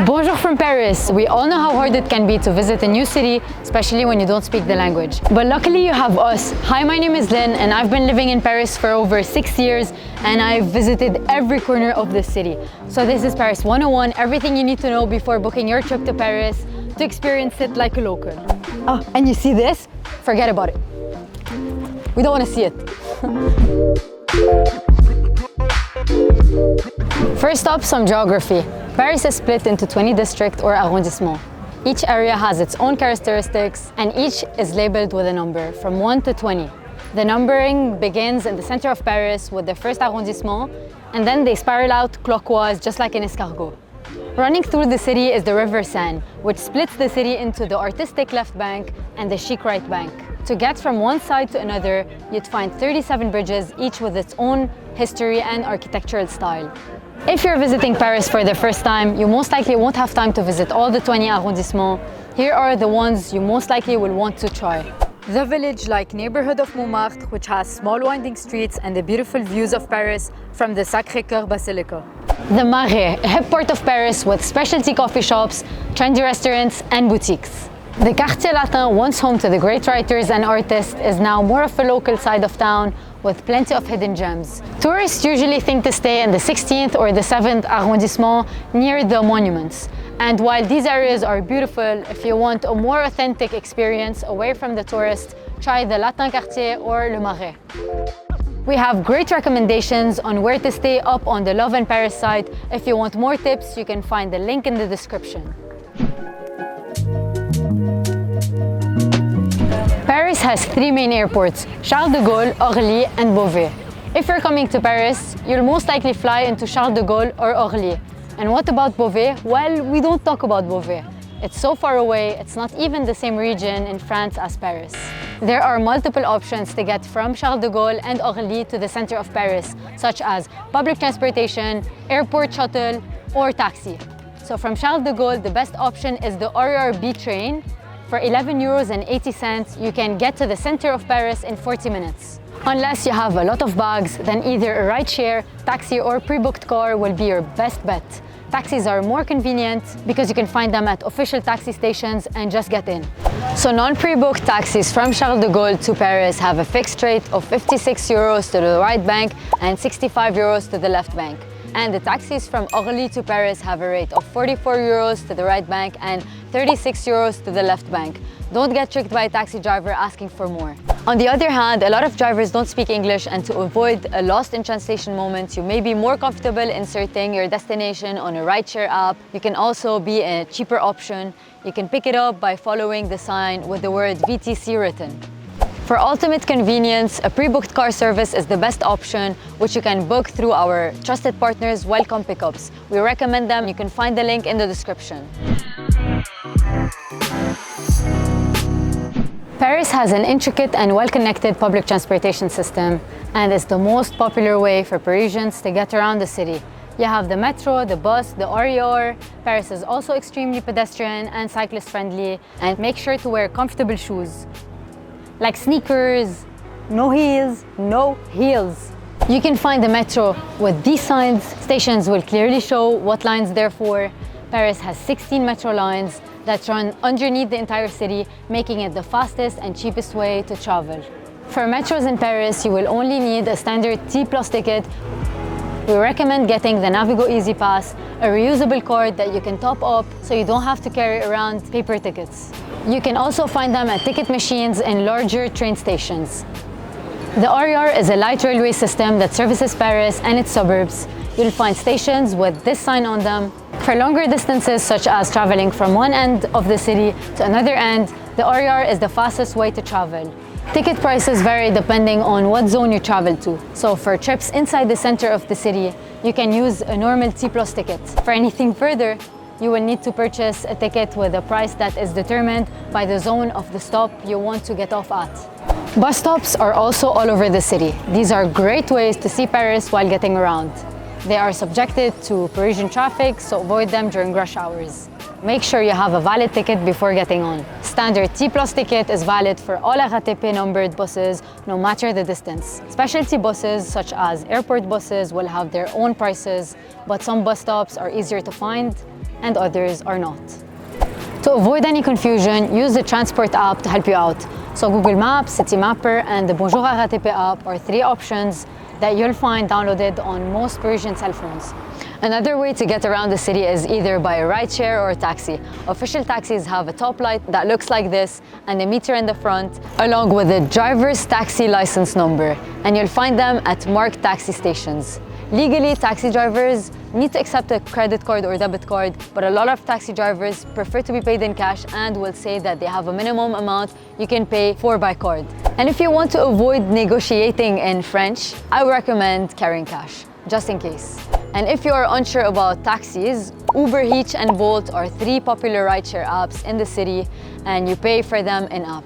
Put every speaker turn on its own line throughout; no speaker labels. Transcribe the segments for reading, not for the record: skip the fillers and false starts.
Bonjour from Paris. We all know how hard it can be to visit a new city, especially when you don't speak the language. But luckily you have us. Hi, my name is Lynn and I've been living in Paris for over 6 years and I've visited every corner of the city. So this is Paris 101, everything you need to know before booking your trip to Paris to experience it like a local. Oh, and you see this? Forget about it. We don't want to see it. First up, some geography. Paris is split into 20 districts or arrondissements. Each area has its own characteristics and each is labeled with a number from 1 to 20. The numbering begins in the center of Paris with the first arrondissement and then they spiral out clockwise just like an escargot. Running through the city is the River Seine, which splits the city into the artistic left bank and the chic right bank. To get from one side to another, you'd find 37 bridges, each with its own history and architectural style. If you're visiting Paris for the first time, you most likely won't have time to visit all the 20 arrondissements. Here are the ones you most likely will want to try. The village-like neighborhood of Montmartre, which has small winding streets and the beautiful views of Paris from the Sacré-Cœur Basilica. The Marais, a hip part of Paris with specialty coffee shops, trendy restaurants and boutiques. The Quartier Latin, once home to the great writers and artists, is now more of a local side of town with plenty of hidden gems. Tourists usually think to stay in the 16th or the 7th arrondissement near the monuments. And while these areas are beautiful, if you want a more authentic experience away from the tourists, try the Latin Quartier or Le Marais. We have great recommendations on where to stay up on the Love and Paris site. If you want more tips, you can find the link in the description. Paris has 3 main airports, Charles de Gaulle, Orly and Beauvais. If you're coming to Paris, you'll most likely fly into Charles de Gaulle or Orly. And what about Beauvais? Well, we don't talk about Beauvais. It's so far away, it's not even the same region in France as Paris. There are multiple options to get from Charles de Gaulle and Orly to the center of Paris, such as public transportation, airport shuttle, or taxi. So from Charles de Gaulle, the best option is the RER-B train. For 11 euros and 80 cents, you can get to the center of Paris in 40 minutes. Unless you have a lot of bags, then either a rideshare, taxi or pre-booked car will be your best bet. Taxis are more convenient because you can find them at official taxi stations and just get in. So non-pre-booked taxis from Charles de Gaulle to Paris have a fixed rate of 56 euros to the right bank and 65 euros to the left bank. And the taxis from Orly to Paris have a rate of 44 euros to the right bank and 36 euros to the left bank. Don't get tricked by a taxi driver asking for more. On the other hand, a lot of drivers don't speak English, and to avoid a lost in translation moment, you may be more comfortable inserting your destination on a rideshare app. You can also be a cheaper option. You can pick it up by following the sign with the word VTC written. For ultimate convenience, a pre-booked car service is the best option, which you can book through our trusted partners, Welcome Pickups. We recommend them. You can find the link in the description. Paris has an intricate and well-connected public transportation system and is the most popular way for Parisians to get around the city. You have the metro, the bus, the RER. Paris is also extremely pedestrian and cyclist-friendly, and make sure to wear comfortable shoes. Like sneakers, no heels, no heels. You can find the metro with these signs. Stations will clearly show what lines they're for. Paris has 16 metro lines that run underneath the entire city, making it the fastest and cheapest way to travel. For metros in Paris, you will only need a standard T+ ticket. We recommend getting the Navigo Easy Pass, a reusable card that you can top up so you don't have to carry around paper tickets. You can also find them at ticket machines in larger train stations. The RER is a light railway system that services Paris and its suburbs. You'll find stations with this sign on them. For longer distances, such as traveling from one end of the city to another end, the RER is the fastest way to travel. Ticket prices vary depending on what zone you travel to. So for trips inside the center of the city, you can use a normal T+ ticket. For anything further, you will need to purchase a ticket with a price that is determined by the zone of the stop you want to get off at. Bus stops are also all over the city. These are great ways to see Paris while getting around. They are subjected to Parisian traffic, so avoid them during rush hours. Make sure you have a valid ticket before getting on. standard T plus ticket is valid for all RATP numbered buses, no matter the distance. Specialty buses, such as airport buses, will have their own prices, but some bus stops are easier to find and others are not. To avoid any confusion, use the transport app to help you out. So Google Maps, City Mapper, and the Bonjour RATP app are three options that you'll find downloaded on most Parisian cell phones. Another way to get around the city is either by a rideshare or a taxi. Official taxis have a top light that looks like this and a meter in the front, along with a driver's taxi license number, and you'll find them at marked taxi stations. Legally, taxi drivers need to accept a credit card or debit card, but a lot of taxi drivers prefer to be paid in cash and will say that they have a minimum amount you can pay for by card. And if you want to avoid negotiating in French, I would recommend carrying cash, just in case. And if you are unsure about taxis, Uber, Hitch, and Bolt are three popular rideshare apps in the city, and you pay for them in-app.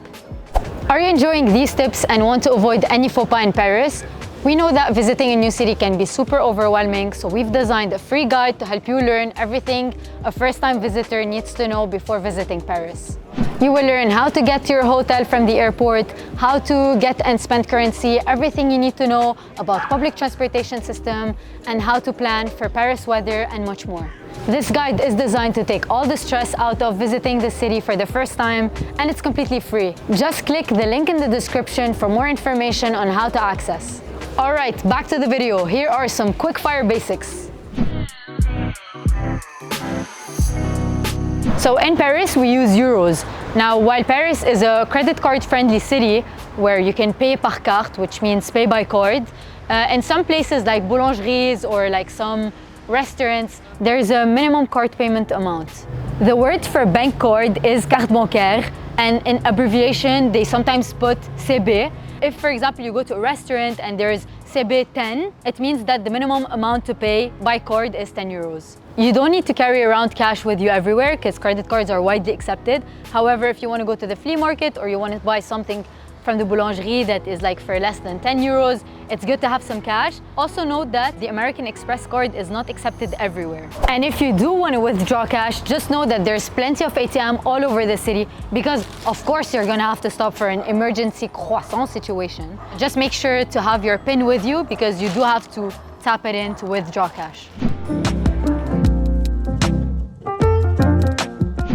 Are you enjoying these tips and want to avoid any faux pas in Paris? We know that visiting a new city can be super overwhelming, so we've designed a free guide to help you learn everything a first-time visitor needs to know before visiting Paris. You will learn how to get to your hotel from the airport, how to get and spend currency, everything you need to know about public transportation system, and how to plan for Paris weather and much more. This guide is designed to take all the stress out of visiting the city for the first time, and it's completely free. Just click the link in the description for more information on how to access. All right, back to the video. Here are some quick-fire basics. So in Paris, we use euros. Now, while Paris is a credit card-friendly city where you can pay par carte, which means pay by card, in some places like boulangeries or like some restaurants, there's a minimum card payment amount. The word for bank card is carte bancaire, and in abbreviation, they sometimes put CB. If, for example, you go to a restaurant and there's CB 10, it means that the minimum amount to pay by card is 10 euros. You don't need to carry around cash with you everywhere because credit cards are widely accepted. However, if you want to go to the flea market or you want to buy something from the boulangerie that is like for less than 10 euros, it's good to have some cash. Also note that the American Express card is not accepted everywhere. And if you do want to withdraw cash, just know that there's plenty of ATM all over the city because of course you're gonna have to stop for an emergency croissant situation. Just make sure to have your PIN with you because you do have to tap it in to withdraw cash.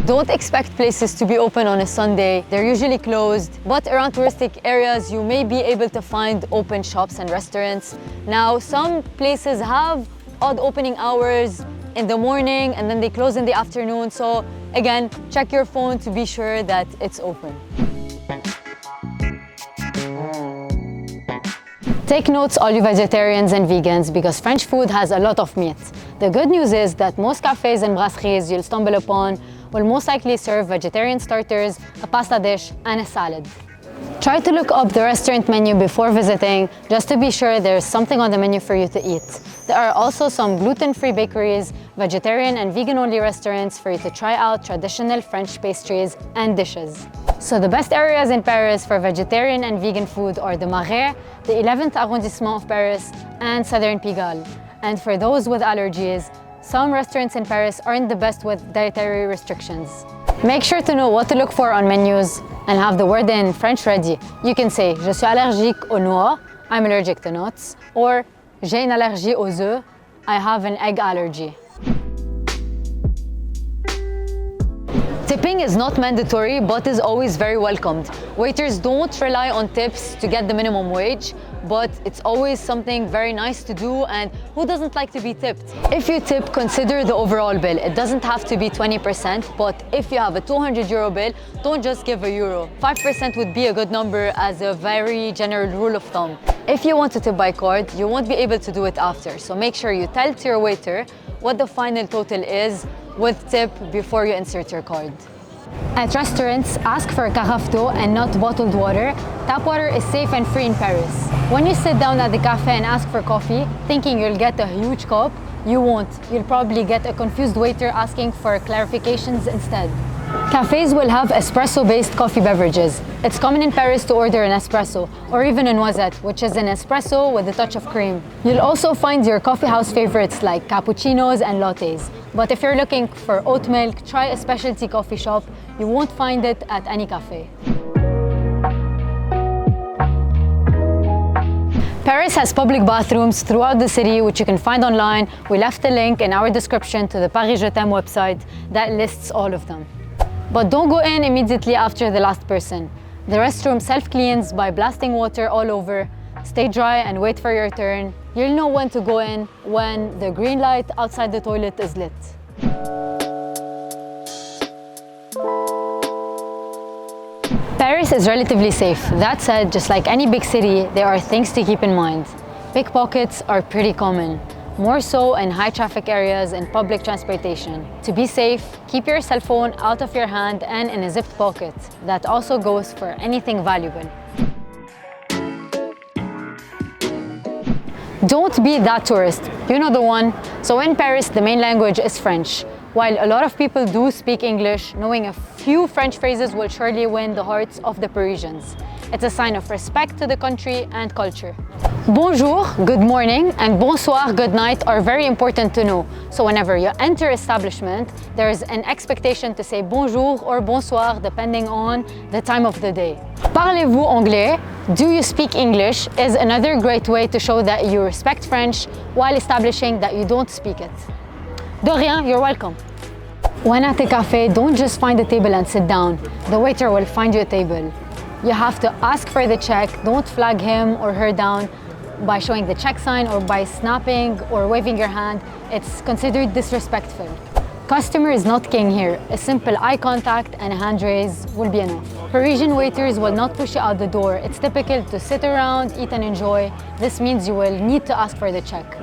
Don't expect places to be open on a Sunday. They're usually closed, but around touristic areas, you may be able to find open shops and restaurants. Now, some places have odd opening hours in the morning and then they close in the afternoon. So again, check your phone to be sure that it's open. Take notes, all you vegetarians and vegans, because French food has a lot of meat. The good news is that most cafes and brasseries you'll stumble upon will most likely serve vegetarian starters, a pasta dish, and a salad. Try to look up the restaurant menu before visiting, just to be sure there's something on the menu for you to eat. There are also some gluten-free bakeries, vegetarian and vegan-only restaurants for you to try out traditional French pastries and dishes. So the best areas in Paris for vegetarian and vegan food are the Marais, the 11th arrondissement of Paris, and Southern Pigalle. And for those with allergies, some restaurants in Paris aren't the best with dietary restrictions. Make sure to know what to look for on menus and have the word in French ready. You can say, je suis allergique aux noix, I'm allergic to nuts, or j'ai une allergie aux œufs, I have an egg allergy. Tipping is not mandatory, but is always very welcomed. Waiters don't rely on tips to get the minimum wage, but it's always something very nice to do, and who doesn't like to be tipped? If you tip, consider the overall bill. It doesn't have to be 20%, but if you have a 200 euro bill, don't just give a euro. 5% would be a good number as a very general rule of thumb. If you want to tip by card, you won't be able to do it after, so make sure you tell to your waiter what the final total is with tip before you insert your card. At restaurants, ask for a carafe d'eau and not bottled water. Tap water is safe and free in Paris. When you sit down at the cafe and ask for coffee, thinking you'll get a huge cup, you won't. You'll probably get a confused waiter asking for clarifications instead. Cafes will have espresso-based coffee beverages. It's common in Paris to order an espresso, or even a noisette, which is an espresso with a touch of cream. You'll also find your coffee house favorites like cappuccinos and lattes. But if you're looking for oat milk, try a specialty coffee shop. You won't find it at any cafe. Paris has public bathrooms throughout the city, which you can find online. We left a link in our description to the Parisian website that lists all of them. But don't go in immediately after the last person. The restroom self-cleans by blasting water all over. Stay dry and wait for your turn. You'll know when to go in when the green light outside the toilet is lit. Paris is relatively safe. That said, just like any big city, there are things to keep in mind. Pickpockets are pretty common, more so in high traffic areas and public transportation. To be safe, keep your cell phone out of your hand and in a zipped pocket. That also goes for anything valuable. Don't be that tourist. You know the one. So in Paris, the main language is French. While a lot of people do speak English, knowing a few French phrases will surely win the hearts of the Parisians. It's a sign of respect to the country and culture. Bonjour, good morning, and bonsoir, good night are very important to know. So whenever you enter establishment, there's an expectation to say bonjour or bonsoir depending on the time of the day. Parlez-vous anglais? Do you speak English? Is another great way to show that you respect French while establishing that you don't speak it. De rien, you're welcome. When at a cafe, don't just find a table and sit down. The waiter will find you a table. You have to ask for the check. Don't flag him or her down by showing the check sign or by snapping or waving your hand. It's considered disrespectful. Customer is not king here. A simple eye contact and a hand raise will be enough. Parisian waiters will not push you out the door. It's typical to sit around, eat and enjoy. This means you will need to ask for the check.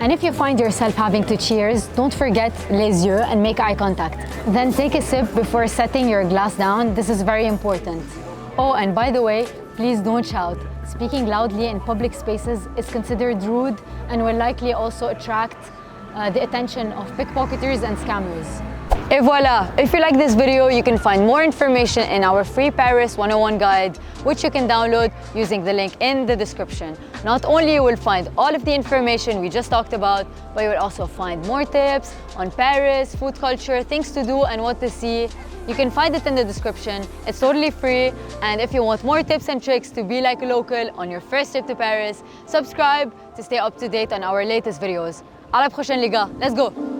And if you find yourself having to cheers, don't forget les yeux and make eye contact. Then take a sip before setting your glass down. This is very important. Oh, and by the way, please don't shout. Speaking loudly in public spaces is considered rude and will likely also attract the attention of pickpocketers and scammers. Et voilà! If you like this video, you can find more information in our free Paris 101 guide, which you can download using the link in the description. Not only you will find all of the information we just talked about, but you will also find more tips on Paris, food culture, things to do and what to see. You can find it in the description. It's totally free. And if you want more tips and tricks to be like a local on your first trip to Paris, subscribe to stay up to date on our latest videos. À la prochaine les gars, let's go!